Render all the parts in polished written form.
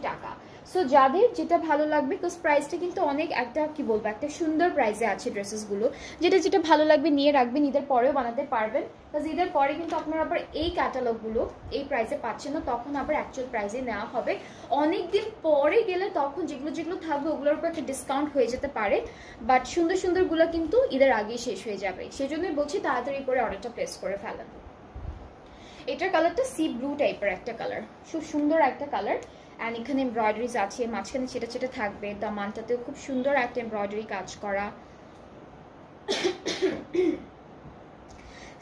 টাকা। সো যাদের যেটা ভালো লাগবে, বিকজ প্রাইসটা কিন্তু অনেক একটা কি বলবো একটা সুন্দর প্রাইসে আছে ড্রেসেসগুলো, যেটা যেটা ভালো লাগবে নিয়ে রাখবেন, ঈদের পরেও বানাতে পারবেন। বিকজ ঈদের পরে কিন্তু আপনারা আবার এই ক্যাটালগুলো এই প্রাইসে পাচ্ছেন না, তখন আবার অ্যাকচুয়াল প্রাইসে নেওয়া হবে। অনেকদিন পরে গেলে তখন যেগুলো যেগুলো থাকবে ওগুলোর উপর একটা ডিসকাউন্ট হয়ে যেতে পারে, বাট সুন্দর সুন্দরগুলো কিন্তু ঈদের আগেই শেষ হয়ে যাবে। সেই জন্যই বলছি তাড়াতাড়ি করে অর্ডারটা প্লেস করে ফেলেন। এটার কালারটা সি ব্লু টাইপের একটা কালার, খুব সুন্দর একটা কালার। অ্যান্ড এখানে এমব্রয়ডারিজ আছে, মাঝখানে ছেটা ছেটা থাকবে, দামানটাতেও খুব সুন্দর একটা এমব্রয়ডারি কাজ করা।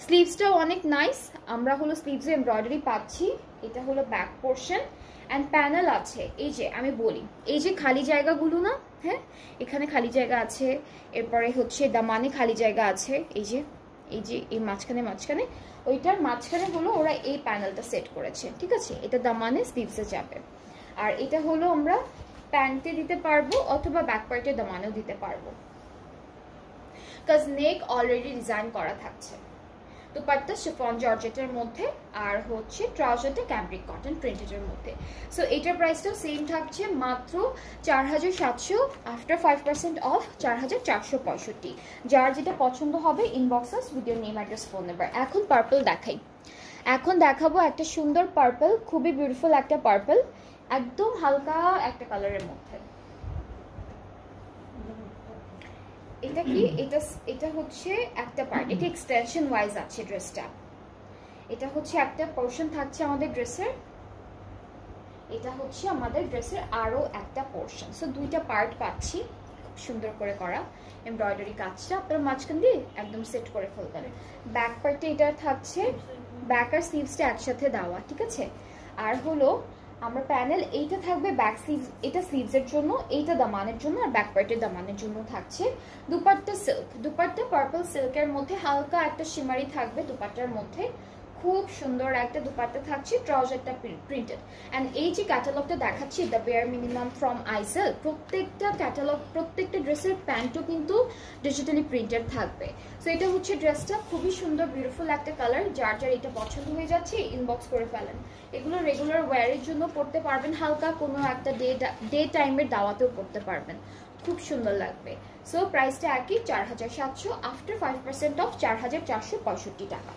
স্লিভসটাও অনেক নাইস, আমরা হলো স্লিভসে এমব্রয়ডারি পাচ্ছি। এটা হলো ব্যাক পোর্শন অ্যান্ড প্যানেল আছে। এই যে আমি বলি, এই যে খালি জায়গাগুলো না, হ্যাঁ এখানে খালি জায়গা আছে, এরপরে হচ্ছে দামানে খালি জায়গা আছে, এই যে এই মাঝখানে মাঝখানে ওইটার মাঝখানে হলো ওরা এই প্যানেলটা সেট করেছে, ঠিক আছে। এটা দামানে স্লিভসে যাবে। আর এটা হলো আমরা প্যান্টে দিতে পারবো অথবা ব্যাক পার্টে দামানেও দিতে পারবো, কাজ নেক অলরেডি ডিজাইন করা থাকছে। দুপাট্টা শিফন জর্জেটের মধ্যে, আর হচ্ছে ট্রাউজারটা ক্যাম্ব্রিক কটন প্রিন্টেডের মধ্যে। সো এটার প্রাইসটাও সেম থাকছে মাত্র 4700, আফটার 5% অফ 4465। যার যেটা পছন্দ হবে inbox us with your name address phone number. এখন পার্পল দেখাই, এখন দেখাবো একটা সুন্দর পার্পল, খুবই বিউটিফুল একটা পার্পল, একদম হালকা একটা কালারের মধ্যে। এটা কি, এটা হচ্ছে একটা পার্ট, এটা এক্সটেনশন ওয়াইজ আছে ড্রেসটা। এটা হচ্ছে একটা পোর্শন থাকছে আমাদের ড্রেসের, এটা হচ্ছে আমাদের ড্রেসের আরো একটা পোর্শন। সো দুইটা পার্ট পাচ্ছি, খুব সুন্দর করে করা এমব্রয়ডারি কাজটা আপনারা মাঝখান দিয়ে একদম সেট করে ফেলবেন। ব্যাক পার্টে এটা থাকছে, ব্যাক আর স্লিভসটা একসাথে দেওয়া, ঠিক আছে। আর হলো আমরা প্যানেল এইটা থাকবে ব্যাক স্লিভ, এটা স্লিভসের জন্য, এইটা দামানের জন্য, আর ব্যাক পার্টের দামানের জন্য থাকছে। দুপাট্টা সিল্ক, দুপাট্টা পার্পল সিল্কের মধ্যে হালকা একটা শিমারি থাকবে দুপাট্টার মধ্যে, খুব সুন্দর একটা দুপাট্টা থাকছে, ট্রাউজারটা প্রিন্টেড। অ্যান্ড এই যে ক্যাটালগটা দেখাচ্ছি দ্য বেয়ার মিনিমাম ফ্রম আইসেল, প্রত্যেকটা ক্যাটালগ প্রত্যেকটা ড্রেসের প্যান্টও কিন্তু ডিজিটালি প্রিন্টেড থাকবে। সো এটা হচ্ছে ড্রেসটা, খুবই সুন্দর বিউটিফুল একটা কালার। যার যার এটা পছন্দ হয়ে যাচ্ছে ইনবক্স করে ফেলেন। এগুলো রেগুলার ওয়্যারের জন্য পড়তে পারবেন, হালকা কোনো একটা ডে টাইমের দাওয়াতেও পড়তে পারবেন, খুব সুন্দর লাগবে। সো প্রাইসটা একই 4700, আফটার 5% অফ 4465 টাকা।